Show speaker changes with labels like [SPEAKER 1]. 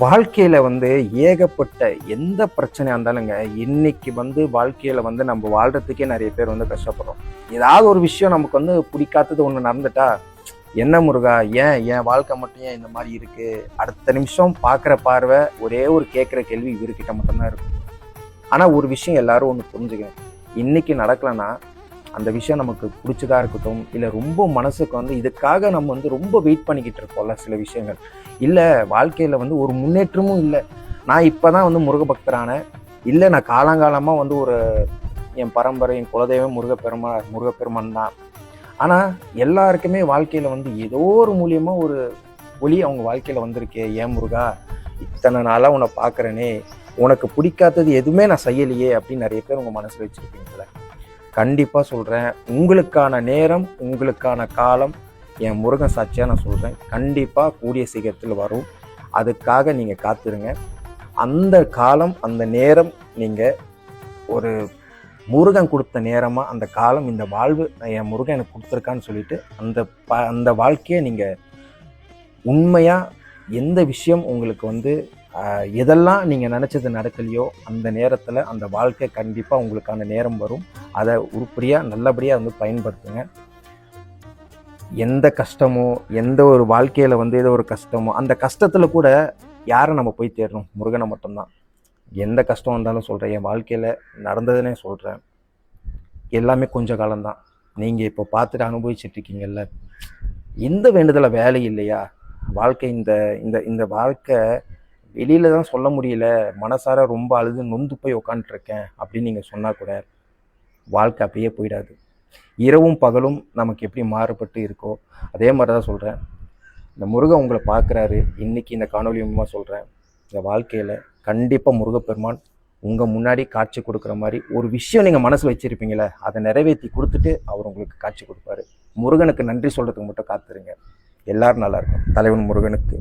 [SPEAKER 1] வாழ்க்கையில ஏகப்பட்ட எந்த பிரச்சனையா இருந்தாலுங்க, இன்னைக்கு வாழ்க்கையில நம்ம வாழ்றதுக்கே நிறைய பேர் கஷ்டப்படுறோம். ஏதாவது ஒரு விஷயம் நமக்கு பிடிக்காதது ஒண்ணு நடந்துட்டா, என்ன முருகா, ஏன் என் வாழ்க்கை மட்டும் ஏன் இந்த மாதிரி இருக்கு? அடுத்த நிமிஷம் பார்க்குற பார்வை ஒரே ஒரு கேட்குற கேள்வி இவர்கிட்ட மட்டும்தான் இருக்கும். ஆனா ஒரு விஷயம் எல்லாரும் ஒண்ணு புரிஞ்சுக்கணும். இன்னைக்கு நடக்கலைன்னா அந்த விஷயம் நமக்கு பிடிச்சதா இருக்கட்டும், இல்லை ரொம்ப மனசுக்கு இதுக்காக நம்ம ரொம்ப வெயிட் பண்ணிக்கிட்டு இருக்கோம்ல சில விஷயங்கள். இல்லை வாழ்க்கையில் ஒரு முன்னேற்றமும் இல்லை, நான் இப்போ தான் முருக பக்தரானேன், இல்லை நான் காலங்காலமாக ஒரு என் பரம்பரை என் குலதெய்வம் முருகப்பெருமான் தான். ஆனால் எல்லாருக்குமே வாழ்க்கையில் ஏதோ ஒரு மூலியமாக ஒரு ஒளி அவங்க வாழ்க்கையில் வந்திருக்கே, ஏன் முருகா இத்தனை நாளாக உன்னை பார்க்குறேனே, உனக்கு பிடிக்காதது எதுவுமே நான் செய்யலையே அப்படின்னு நிறைய பேர் உங்கள் மனசில் வச்சுருப்பீங்களே. கண்டிப்பாக சொல்கிறேன், உங்களுக்கான நேரம் உங்களுக்கான காலம் என் முருகன் சாட்சியாக நான் சொல்கிறேன், கண்டிப்பாக கூடிய சீக்கிரத்தில் வரும். அதுக்காக நீங்கள் காத்துருங்க. அந்த காலம் அந்த நேரம் நீங்கள் ஒரு முருகன் கொடுத்த நேரமாக அந்த காலம் இந்த வாழ்வு என் முருகன் எனக்கு கொடுத்துருக்கான்னு சொல்லிட்டு அந்த வாழ்க்கையை நீங்கள் உண்மையாக எந்த விஷயம் உங்களுக்கு எதெல்லாம் நீங்கள் நினச்சது நடக்கலையோ அந்த நேரத்தில் அந்த வாழ்க்கை கண்டிப்பாக உங்களுக்கான நேரம் வரும். அதை உருப்படியாக நல்லபடியாக பயன்படுத்துங்க. எந்த கஷ்டமோ எந்த ஒரு வாழ்க்கையில் ஏதோ ஒரு கஷ்டமோ அந்த கஷ்டத்தில் கூட யாரை நம்ம போய் தேடணும்? முருகனை மட்டும்தான். எந்த கஷ்டம் வந்தாலும் சொல்கிறேன், என் வாழ்க்கையில் நடந்ததுன்னே சொல்கிறேன், எல்லாமே கொஞ்ச காலம்தான். நீங்கள் இப்போ பார்த்துட்டு அனுபவிச்சுட்ருக்கீங்கல்ல, எந்த வேண்டுதலை வேலை இல்லையா? வாழ்க்கை இந்த இந்த இந்த வாழ்க்கை வெளியில் தான் சொல்ல முடியல, மனசார ரொம்ப அழுது நொந்து போய் உக்காண்ட்ருக்கேன் அப்படின்னு நீங்கள் சொன்னால் கூட வாழ்க்கை அப்படியே போயிடாது. இரவும் பகலும் நமக்கு எப்படி மாறுபட்டு இருக்கோ அதே மாதிரி தான் சொல்கிறேன். இந்த முருகன் உங்களை பார்க்குறாரு. இன்றைக்கி இந்த காணொலி மூலமாக சொல்கிறேன், இந்த வாழ்க்கையில் கண்டிப்பாக முருகப்பெருமான் உங்கள் முன்னாடி காட்சி கொடுக்குற மாதிரி ஒரு விஷயம் நீங்கள் மனசில் வச்சுருப்பீங்களே, அதை நிறைவேற்றி கொடுத்துட்டு அவர் உங்களுக்கு காட்சி கொடுப்பாரு. முருகனுக்கு நன்றி சொல்கிறதுக்கு மட்டும் காத்துருங்க. எல்லோரும் நல்லாயிருக்கும். தலைவன் முருகனுக்கு.